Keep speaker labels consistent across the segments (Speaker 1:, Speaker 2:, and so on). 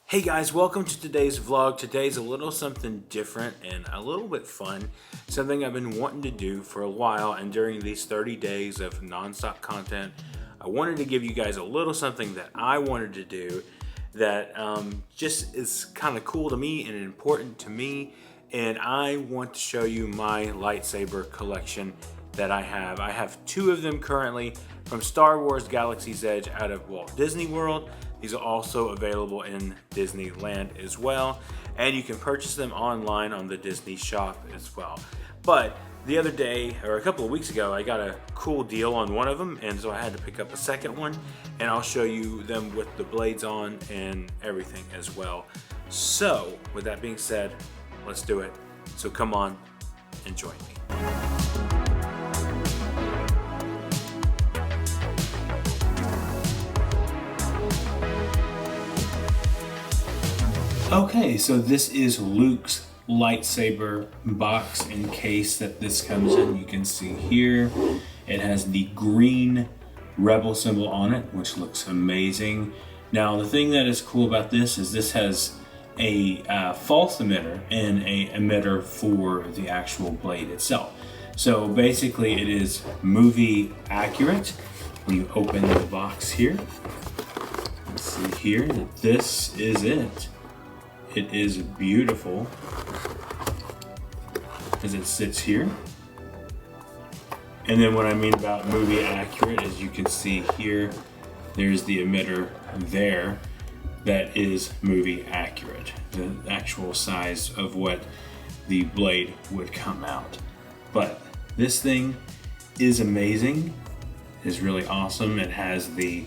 Speaker 1: Hey guys, welcome to today's vlog. Today's a little something different and a little bit fun. Something I've been wanting to do for a while, and during these 30 days of non-stop content, I wanted to give you guys a little something that I wanted to do that just is kind of cool to me and important to me. And I want to show you my lightsaber collection that I have. I have two of them currently from Star Wars Galaxy's Edge out of Walt Disney World. These are also available in Disneyland as well, and you can purchase them online on the Disney shop as well. But the other day, or a couple of weeks ago, I got a cool deal on one of them, and so I had to pick up a second one, and I'll show you them with the blades on and everything as well. So with that being said, let's do it. So come on and join me. Okay, so this is Luke's lightsaber box and case that this comes in. You can see here it has the green rebel symbol on it, which looks amazing. Now the thing that is cool about this is this has a false emitter and a emitter for the actual blade itself. So basically it is movie accurate. When you open the box here, you see here that this is it. It is beautiful as it sits here. And then what I mean about movie accurate, as you can see here, there's the emitter there that is movie accurate, the actual size of what the blade would come out. But this thing is amazing, is really awesome. It has the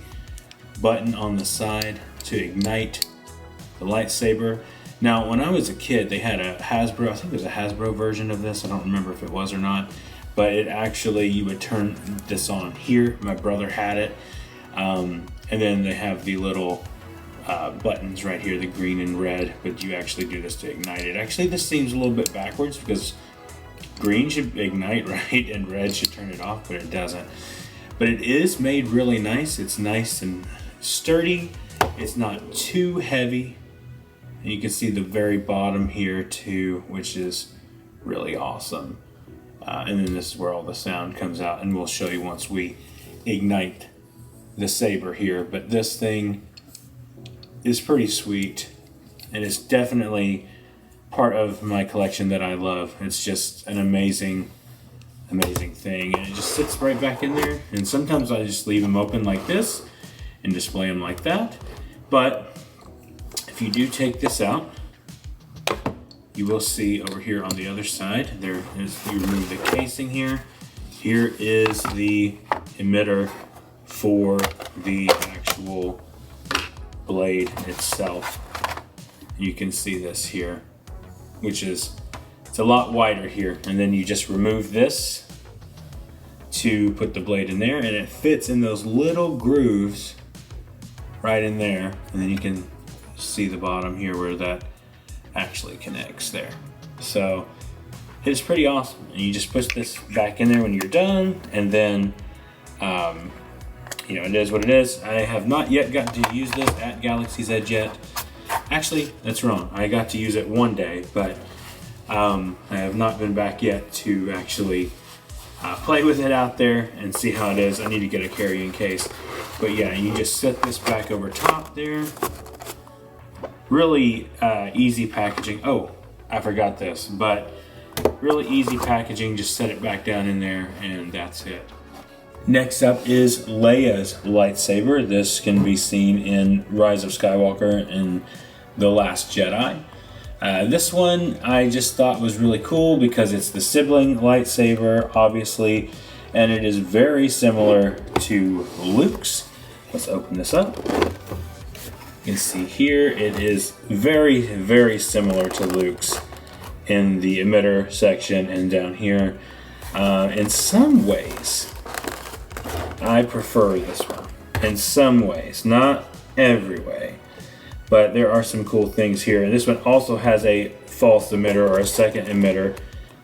Speaker 1: button on the side to ignite the lightsaber. Now, when I was a kid, they had a Hasbro, I think it was a Hasbro version of this. I don't remember if it was or not, but it actually, you would turn this on here. My brother had it. And then they have the little buttons right here, the green and red, but you actually do this to ignite it. Actually, this seems a little bit backwards because green should ignite, right? And red should turn it off, but it doesn't. But it is made really nice. It's nice and sturdy. It's not too heavy. And you can see the very bottom here too, which is really awesome. And then this is where all the sound comes out, and we'll show you once we ignite the saber here. But this thing is pretty sweet, and it's definitely part of my collection that I love. It's just an amazing thing, and it just sits right back in there. And sometimes I just leave them open like this and display them like that. But if you do take this out, you will see over here on the other side, there is, you remove the casing here. Here is the emitter for the actual blade itself. You can see this here, which is, it's a lot wider here. And then you just remove this to put the blade in there, and it fits in those little grooves right in there. And then you can see the bottom here where that actually connects there. So it's pretty awesome. And you just push this back in there when you're done, and then you know, it is what it is. I have not yet got to use this at Galaxy's Edge yet. Actually, that's wrong. I got to use it one day, but I have not been back yet to actually play with it out there and see how it is. I need to get a carrying case. But yeah, you just set this back over top there. Really easy packaging. Oh, I forgot this, but really easy packaging. Just set it back down in there, and that's it. Next up is Leia's lightsaber. This can be seen in Rise of Skywalker and The Last Jedi. This one I just thought was really cool because it's the sibling lightsaber, obviously, and it is very similar to Luke's. Let's open this up. You can see here it is very similar to Luke's in the emitter section and down here. In some ways, I prefer this one. In some ways, not every way, but there are some cool things here. And this one also has a false emitter, or a second emitter.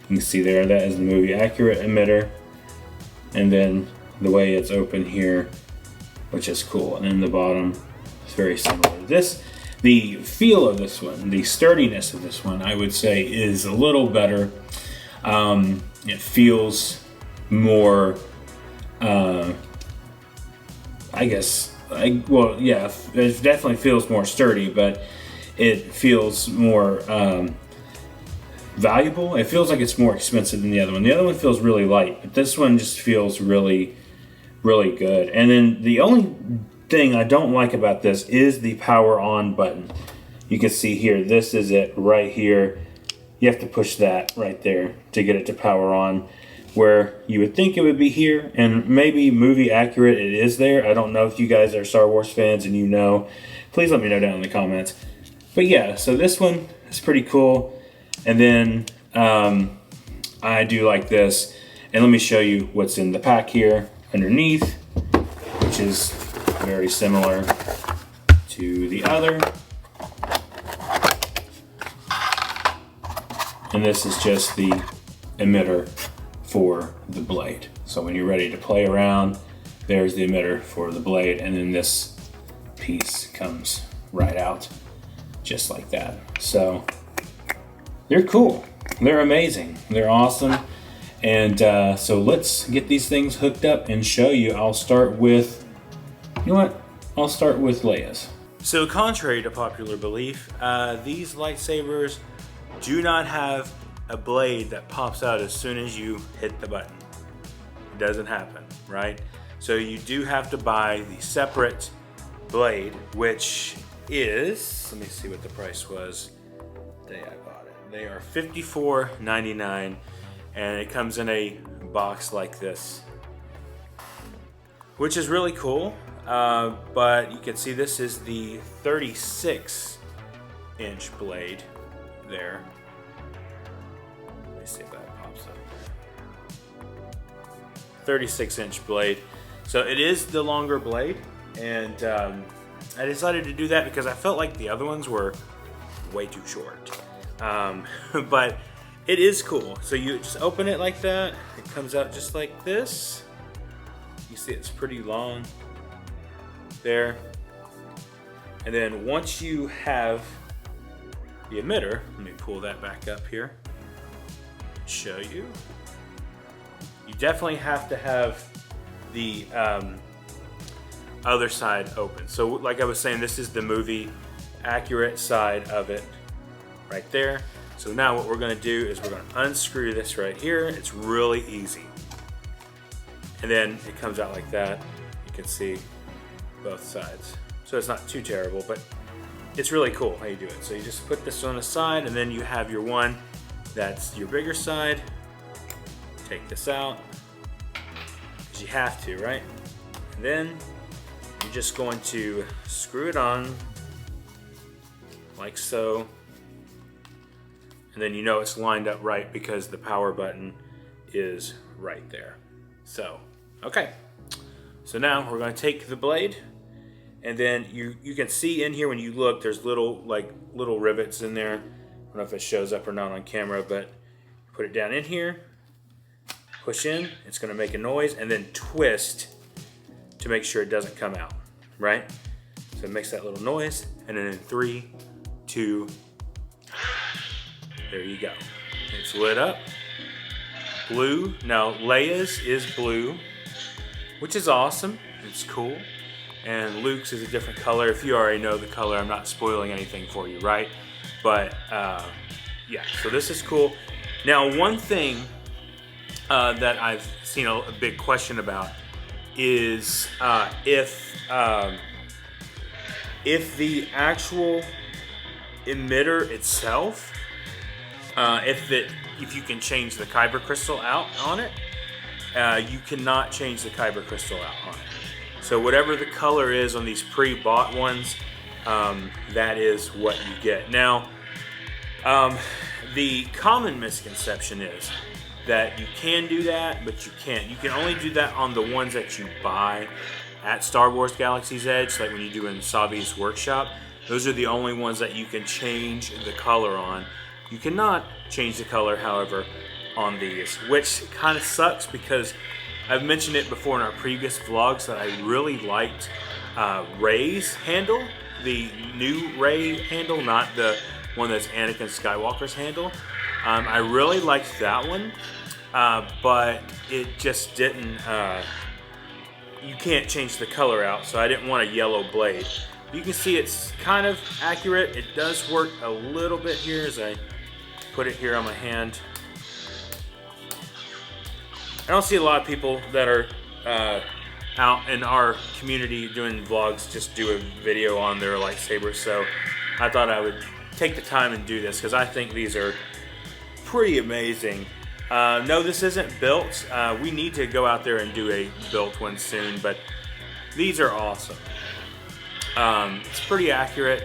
Speaker 1: You can see there, that is the movie accurate emitter. And then the way it's open here, which is cool. And then the bottom is very similar to this. The feel of this one, the sturdiness of this one, I would say is a little better. It feels more, it definitely feels more sturdy, but it feels more valuable. It feels like it's more expensive than the other one. The other one feels really light, but this one just feels really, really good. And then the only thing I don't like about this is the power on button. You can see here, this is it right here. You have to push that right there to get it to power on, where you would think it would be here, and maybe movie accurate it is there. I don't know if you guys are Star Wars fans and you know. Please let me know down in the comments. But yeah, so this one is pretty cool. And then I do like this. And let me show you what's in the pack here underneath, which is very similar to the other. And this is just the emitter for the blade. So when you're ready to play around, there's the emitter for the blade, and then this piece comes right out just like that. So they're cool, they're amazing, they're awesome. And so let's get these things hooked up and show you. I'll start with, you know what? I'll start with Leia's. So contrary to popular belief, these lightsabers do not have a blade that pops out as soon as you hit the button. It doesn't happen, right? So you do have to buy the separate blade, which is, let me see what the price was the day I bought it. They are $54.99, and it comes in a box like this, which is really cool. But you can see this is the 36-inch blade there. Let me see if that pops up. 36-inch blade. So it is the longer blade, and I decided to do that because I felt like the other ones were way too short. But it is cool. So you just open it like that. It comes out just like this. You see it's pretty long there. And then once you have the emitter, let me pull that back up here, show you. You definitely have to have the other side open. So like I was saying, this is the movie accurate side of it right there. So now what we're going to do is we're going to unscrew this right here. It's really easy. And then it comes out like that. You can see both sides. So it's not too terrible, but it's really cool how you do it. So you just put this on the side, and then you have your one that's your bigger side. Take this out, because you have to, right? And then you're just going to screw it on like so. And then you know it's lined up right because the power button is right there. So, okay. So now we're going to take the blade, and then you can see in here when you look, there's little rivets in there. I don't know if it shows up or not on camera, but put it down in here, push in, it's going to make a noise, and then twist to make sure it doesn't come out, right? So it makes that little noise, and then in 3, 2, there you go. It's lit up. Blue. Now Leia's is blue, which is awesome. It's cool. And Luke's is a different color. If you already know the color, I'm not spoiling anything for you, right? But yeah, so this is cool. Now, one thing that I've seen a big question about is if the actual emitter itself, if you can change the kyber crystal out on it, you cannot change the kyber crystal out on it. So whatever the color is on these pre-bought ones, that is what you get. Now, the common misconception is that you can do that, but you can't. You can only do that on the ones that you buy at Star Wars Galaxy's Edge, like when you do in Savi's workshop. Those are the only ones that you can change the color on. You cannot change the color, however, on these, which kind of sucks because I've mentioned it before in our previous vlogs that I really liked Rey's handle, the new Rey handle, not the one that's Anakin Skywalker's handle. I really liked that one, but it just didn't, you can't change the color out, so I didn't want a yellow blade. You can see it's kind of accurate. It does work a little bit here as I put it here on my hand. I don't see a lot of people that are out in our community doing vlogs just do a video on their lightsabers, so I thought I would take the time and do this because I think these are pretty amazing. No, this isn't built. We need to go out there and do a built one soon, but these are awesome. It's pretty accurate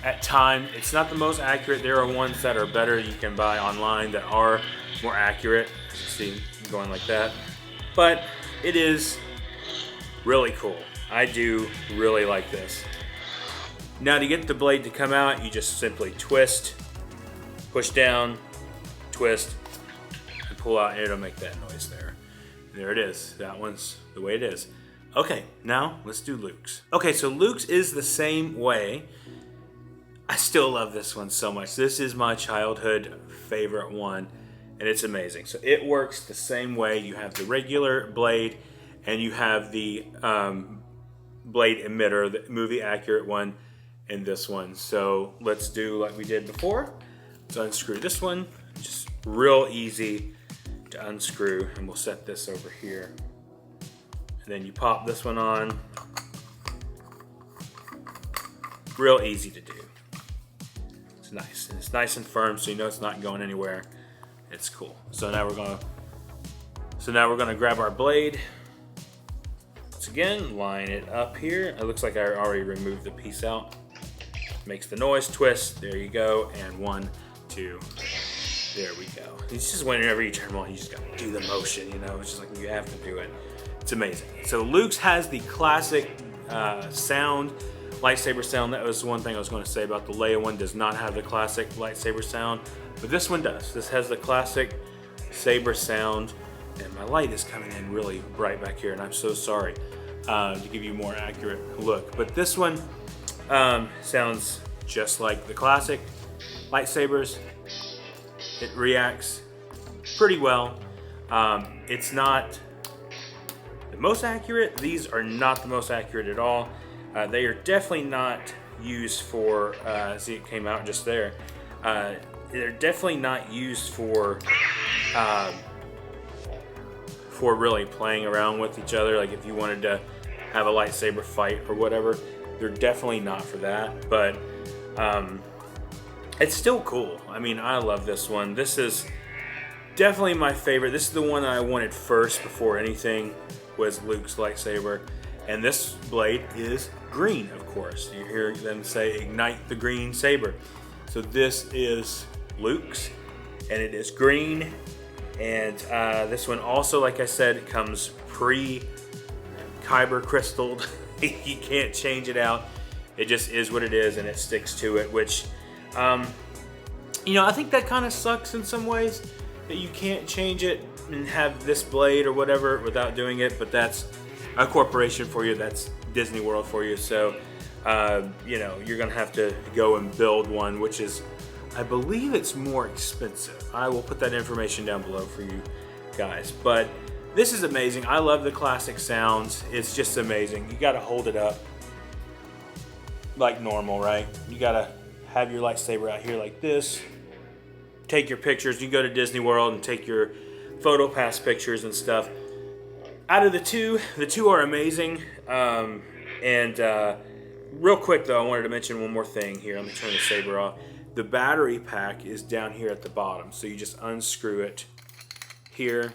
Speaker 1: at times. It's not the most accurate. There are ones that are better you can buy online that are more accurate. See, going like that. But it is really cool. I do really like this. Now to get the blade to come out, you just simply twist, push down, twist, and pull out, and it'll make that noise there. There it is. That one's the way it is. Okay, now let's do Luke's. Okay, so Luke's is the same way. I still love this one so much. This is my childhood favorite one, and it's amazing. So it works the same way. You have the regular blade, and you have the blade emitter, the movie accurate one, and this one. So let's do like we did before. Let's unscrew this one. Just real easy to unscrew, and we'll set this over here. And then you pop this one on. Real easy to do. It's nice. And it's nice and firm, so you know it's not going anywhere. It's cool. So now we're gonna grab our blade. Once again, line it up here. It looks like I already removed the piece out. Makes the noise, twist. There you go. And 1, 2. There we go. It's just whenever you turn them on, you just gotta do the motion. You know, it's just like you have to do it. It's amazing. So Luke's has the classic sound, lightsaber sound. That was one thing I was going to say about the Leia one. Does not have the classic lightsaber sound, but this one does. This has the classic saber sound, and my light is coming in really bright back here, and I'm so sorry to give you a more accurate look. But this one sounds just like the classic lightsabers. It reacts pretty well. It's not the most accurate. These are not the most accurate at all. They are definitely not used for, see it came out just there. They're definitely not used for really playing around with each other. Like if you wanted to have a lightsaber fight or whatever, they're definitely not for that. But it's still cool. I mean, I love this one. This is definitely my favorite. This is the one I wanted first before anything was Luke's lightsaber. And this blade is green, of course. You hear them say, ignite the green saber. So this is Luke's, and it is green. And this one also, like I said, it comes pre-kyber crystalled. You can't change it out. It just is what it is, and it sticks to it, which, you know, I think that kind of sucks in some ways, that you can't change it and have this blade or whatever without doing it, but that's a corporation for you, that's Disney World for you, so you know, you're gonna have to go and build one, which is, I believe it's more expensive. I will put that information down below for you guys, but this is amazing. I love the classic sounds. It's just amazing. You gotta hold it up like normal, right? You gotta have your lightsaber out here like this. Take your pictures. You go to Disney World and take your photo pass pictures and stuff. Out of the two are amazing. Real quick though, I wanted to mention one more thing here. Let me turn the saber off. The battery pack is down here at the bottom, so you just unscrew it here.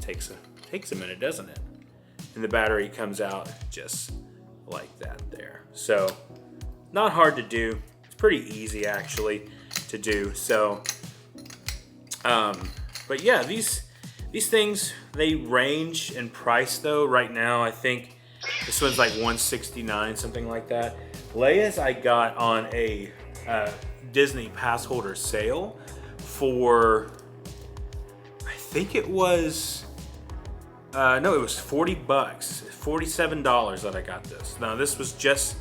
Speaker 1: Takes a minute, doesn't it? And the battery comes out just like that there. So not hard to do. It's pretty easy actually to do. So, but yeah, these things, they range in price though. Right now, I think this one's like $169, something like that. Leia's I got on a Disney pass holder sale for, I think it was no, it was 40 bucks, $47 that I got this. Now this was just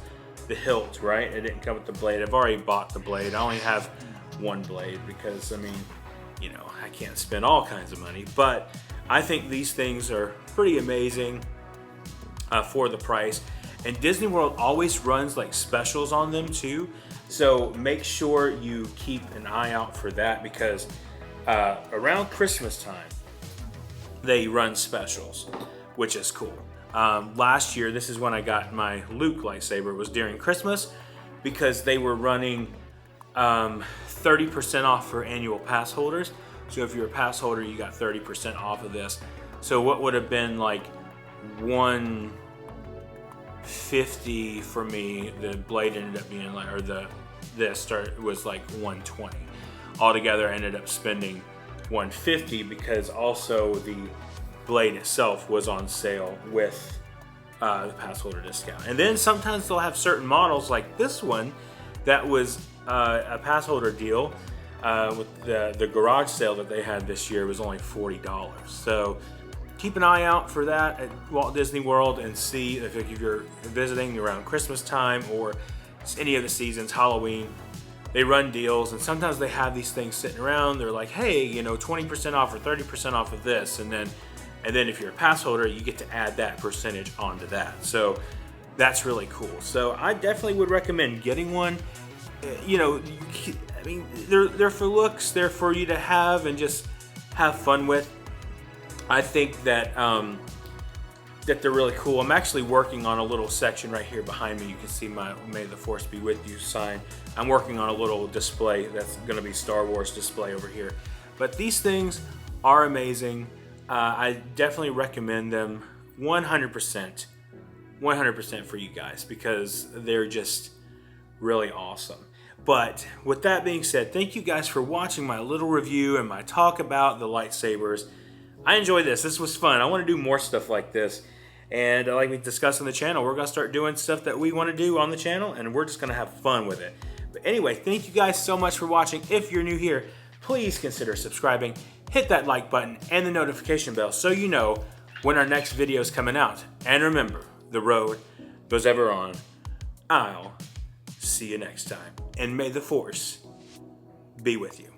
Speaker 1: the hilt, right? It didn't come with the blade. I've already bought the blade. I only have one blade because, I mean, you know, I can't spend all kinds of money. But I think these things are pretty amazing for the price. And Disney World always runs like specials on them too. So make sure you keep an eye out for that, because around Christmas time, they run specials, which is cool. Last year, this is when I got my Luke lightsaber, was during Christmas, because they were running 30% off for annual pass holders. So if you're a pass holder, you got 30% off of this. So what would have been like $150 for me, the blade ended up being like, or was like $120. Altogether, I ended up spending $150 because also the blade itself was on sale with the pass holder discount. And then sometimes they'll have certain models like this one that was a pass holder deal with the garage sale that they had this year was only $40. So keep an eye out for that at Walt Disney World and see if you're visiting around Christmas time or any of the seasons, Halloween. They run deals, and sometimes they have these things sitting around. They're like, hey, you know, 20% off or 30% off of this, and then if you're a pass holder, you get to add that percentage onto that. So that's really cool. So I definitely would recommend getting one. You know, I mean, they're for looks. They're for you to have and just have fun with. I think that that they're really cool. I'm actually working on a little section right here behind me. You can see my "May the Force be with you" sign. I'm working on a little display that's going to be Star Wars display over here. But these things are amazing. I definitely recommend them 100%. 100% for you guys, because they're just really awesome. But with that being said, thank you guys for watching my little review and my talk about the lightsabers. I enjoyed this. This was fun. I want to do more stuff like this. And like we discussed on the channel, we're going to start doing stuff that we want to do on the channel, and we're just going to have fun with it. But anyway, thank you guys so much for watching. If you're new here, please consider subscribing. Hit that like button and the notification bell so you know when our next video is coming out. And remember, the road goes ever on. I'll see you next time. And may the Force be with you.